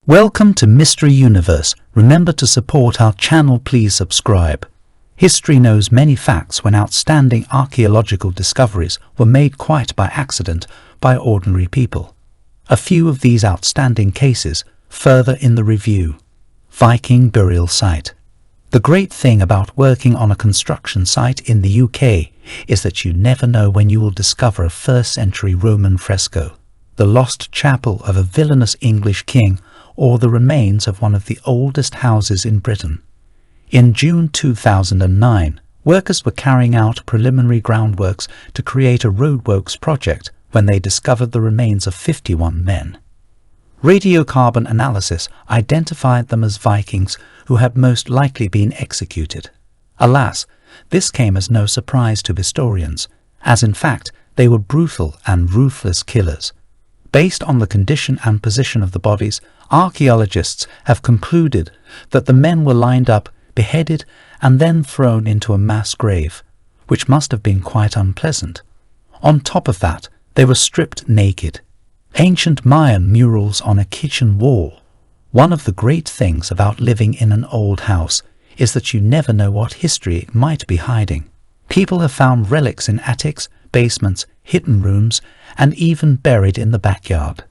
Welcome to Mystery Universe. Remember to support our channel, please subscribe. History knows many facts when outstanding archaeological discoveries were made quite by accident by ordinary people. A few of these outstanding cases further in the review. Viking burial site. The great thing about working on a construction site in the UK is that you never know when you will discover a 1st century Roman fresco, the lost chapel of a villainous English king, or the remains of one of the oldest houses in Britain. In June 2009, workers were carrying out preliminary groundworks to create a roadworks project when they discovered the remains of 51 men. Radiocarbon analysis identified them as Vikings who had most likely been executed. Alas, this came as no surprise to historians, as in fact they were brutal and ruthless killers. Based on the condition and position of the bodies, archaeologists have concluded that the men were lined up, beheaded, and then thrown into a mass grave, which must have been quite unpleasant. On top of that, they were stripped naked. Ancient Mayan murals on a kitchen wall. One of the great things about living in an old house is that you never know what history it might be hiding. People have found relics in attics, basements, hidden rooms, and even buried in the backyard.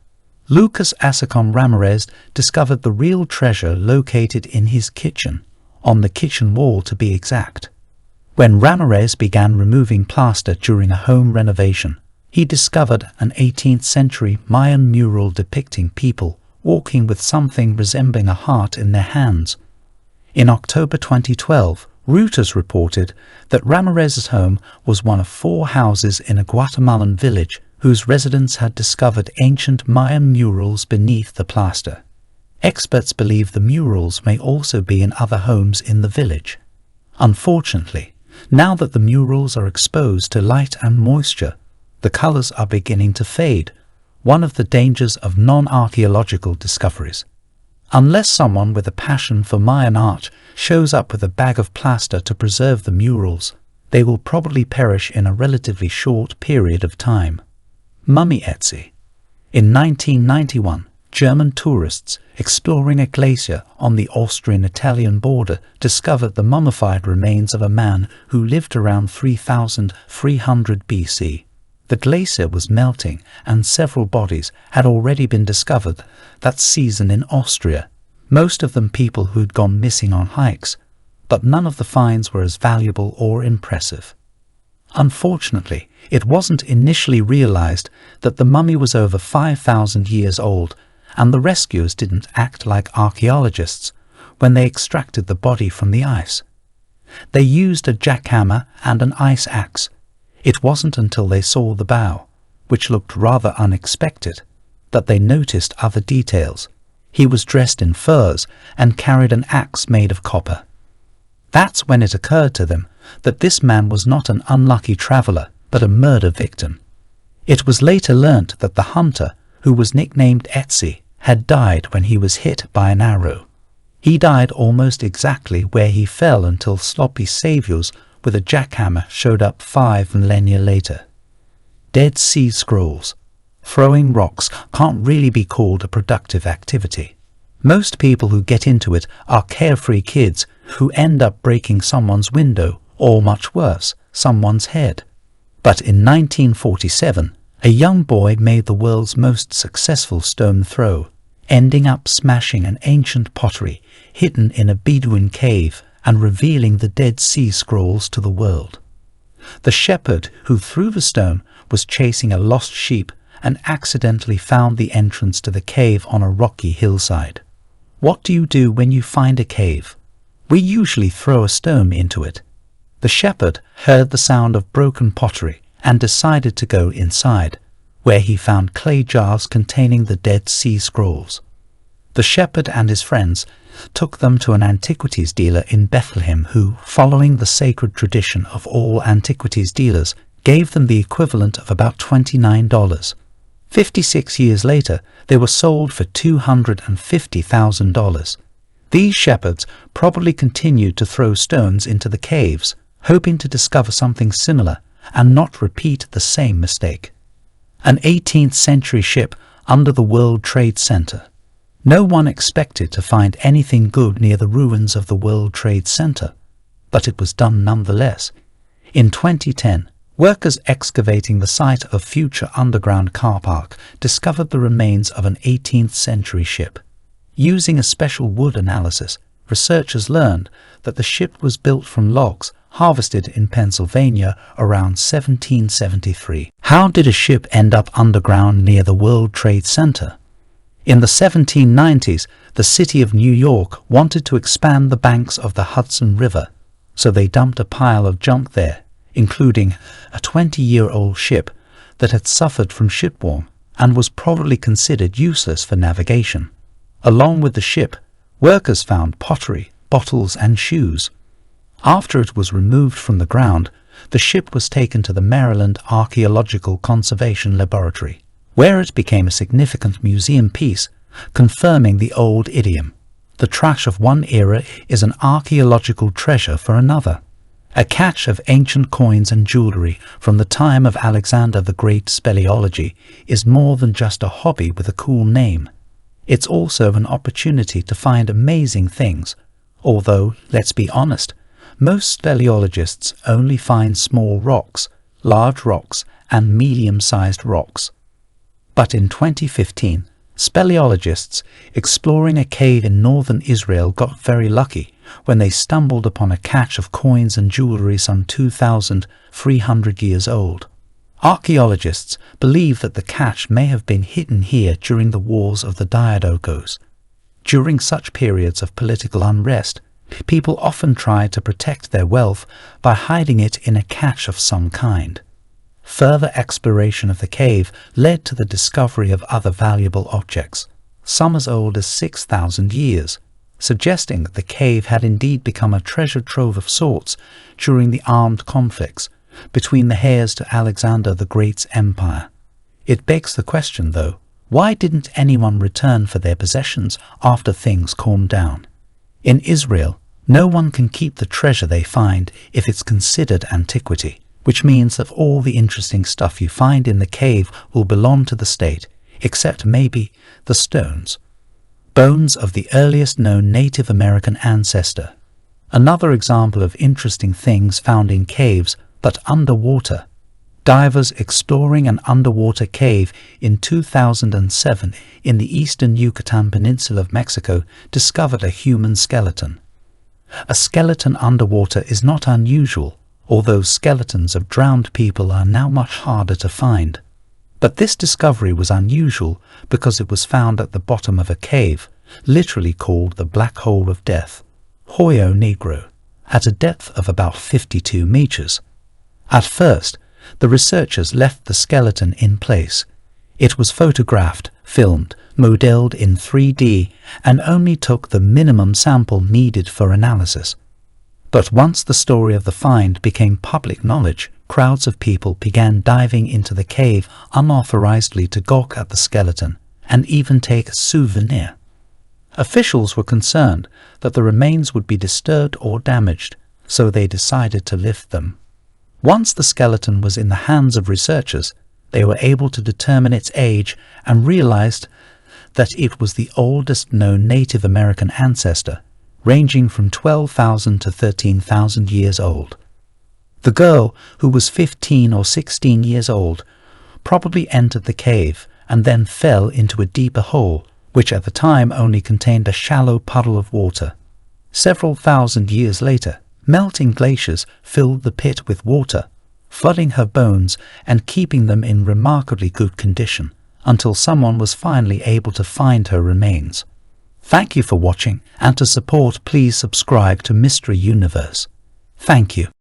Lucas Asacon Ramirez discovered the real treasure located in his kitchen, on the kitchen wall to be exact. When Ramirez began removing plaster during a home renovation, he discovered an 18th century Mayan mural depicting people walking with something resembling a heart in their hands. In October 2012, Reuters reported that Ramirez's home was one of 4 houses in a Guatemalan village whose residents had discovered ancient Mayan murals beneath the plaster. Experts believe the murals may also be in other homes in the village. Unfortunately, now that the murals are exposed to light and moisture, the colors are beginning to fade, one of the dangers of non-archaeological discoveries. Unless someone with a passion for Mayan art shows up with a bag of plaster to preserve the murals, they will probably perish in a relatively short period of time. Mummy Etsy. In 1991, German tourists exploring a glacier on the Austrian-Italian border discovered the mummified remains of a man who lived around 3300 BC. The glacier was melting and several bodies had already been discovered that season in Austria, most of them people who'd gone missing on hikes, but none of the finds were as valuable or impressive. Unfortunately, it wasn't initially realized that the mummy was over 5,000 years old, and the rescuers didn't act like archaeologists when they extracted the body from the ice. They used a jackhammer and an ice axe. It wasn't until they saw the bow, which looked rather unexpected, that they noticed other details. He was dressed in furs and carried an axe made of copper. That's when it occurred to them that this man was not an unlucky traveler, but a murder victim. It was later learnt that the hunter, who was nicknamed Etsy, had died when he was hit by an arrow. He died almost exactly where he fell until sloppy saviors with a jackhammer showed up 5 millennia later. Dead Sea Scrolls. Throwing rocks can't really be called a productive activity. Most people who get into it are carefree kids who end up breaking someone's window, or much worse, someone's head. But in 1947, a young boy made the world's most successful stone throw, ending up smashing an ancient pottery hidden in a Bedouin cave and revealing the Dead Sea Scrolls to the world. The shepherd who threw the stone was chasing a lost sheep and accidentally found the entrance to the cave on a rocky hillside. What do you do when you find a cave? We usually throw a stone into it. The shepherd heard the sound of broken pottery and decided to go inside, where he found clay jars containing the Dead Sea Scrolls. The shepherd and his friends took them to an antiquities dealer in Bethlehem who, following the sacred tradition of all antiquities dealers, gave them the equivalent of about $29. 56 years later, they were sold for $250,000. These shepherds probably continued to throw stones into the caves, hoping to discover something similar and not repeat the same mistake. An 18th century ship under the World Trade Center. No one expected to find anything good near the ruins of the World Trade Center, but it was done nonetheless. In 2010, workers excavating the site of future underground car park discovered the remains of an 18th-century ship. Using a special wood analysis, researchers learned that the ship was built from logs harvested in Pennsylvania around 1773. How did a ship end up underground near the World Trade Center? In the 1790s, the city of New York wanted to expand the banks of the Hudson River, so they dumped a pile of junk there, including a 20-year-old ship that had suffered from shipworm and was probably considered useless for navigation. Along with the ship, workers found pottery, bottles, and shoes. After it was removed from the ground, the ship was taken to the Maryland Archaeological Conservation Laboratory, where it became a significant museum piece, confirming the old idiom, "The trash of one era is an archaeological treasure for another." A cache of ancient coins and jewelry from the time of Alexander the Great speleology is more than just a hobby with a cool name. It's also an opportunity to find amazing things, although, let's be honest, most speleologists only find small rocks, large rocks, and medium-sized rocks. But in 2015, speleologists exploring a cave in northern Israel got very lucky when they stumbled upon a cache of coins and jewelry some 2,300 years old. Archaeologists believe that the cache may have been hidden here during the wars of the Diadochos. During such periods of political unrest, people often tried to protect their wealth by hiding it in a cache of some kind. Further exploration of the cave led to the discovery of other valuable objects, some as old as 6,000 years, suggesting that the cave had indeed become a treasure trove of sorts during the armed conflicts between the heirs to Alexander the Great's empire. It begs the question, though, why didn't anyone return for their possessions after things calmed down? In Israel, no one can keep the treasure they find if it's considered antiquity, which means that all the interesting stuff you find in the cave will belong to the state, except maybe the stones. Bones of the earliest known Native American ancestor. Another example of interesting things found in caves, but underwater. Divers exploring an underwater cave in 2007 in the eastern Yucatan Peninsula of Mexico discovered a human skeleton. A skeleton underwater is not unusual, although skeletons of drowned people are now much harder to find. But this discovery was unusual because it was found at the bottom of a cave, literally called the Black Hole of Death, Hoyo Negro, at a depth of about 52 meters. At first, the researchers left the skeleton in place. It was photographed, filmed, modeled in 3D, and only took the minimum sample needed for analysis. But once the story of the find became public knowledge, crowds of people began diving into the cave unauthorizedly to gawk at the skeleton and even take a souvenir. Officials were concerned that the remains would be disturbed or damaged, so they decided to lift them. Once the skeleton was in the hands of researchers, they were able to determine its age and realized that it was the oldest known Native American ancestor, ranging from 12,000 to 13,000 years old. The girl, who was 15 or 16 years old, probably entered the cave and then fell into a deeper hole, which at the time only contained a shallow puddle of water. Several thousand years later, melting glaciers filled the pit with water, flooding her bones and keeping them in remarkably good condition, until someone was finally able to find her remains. Thank you for watching, and to support please subscribe to Mystery Universe. Thank you.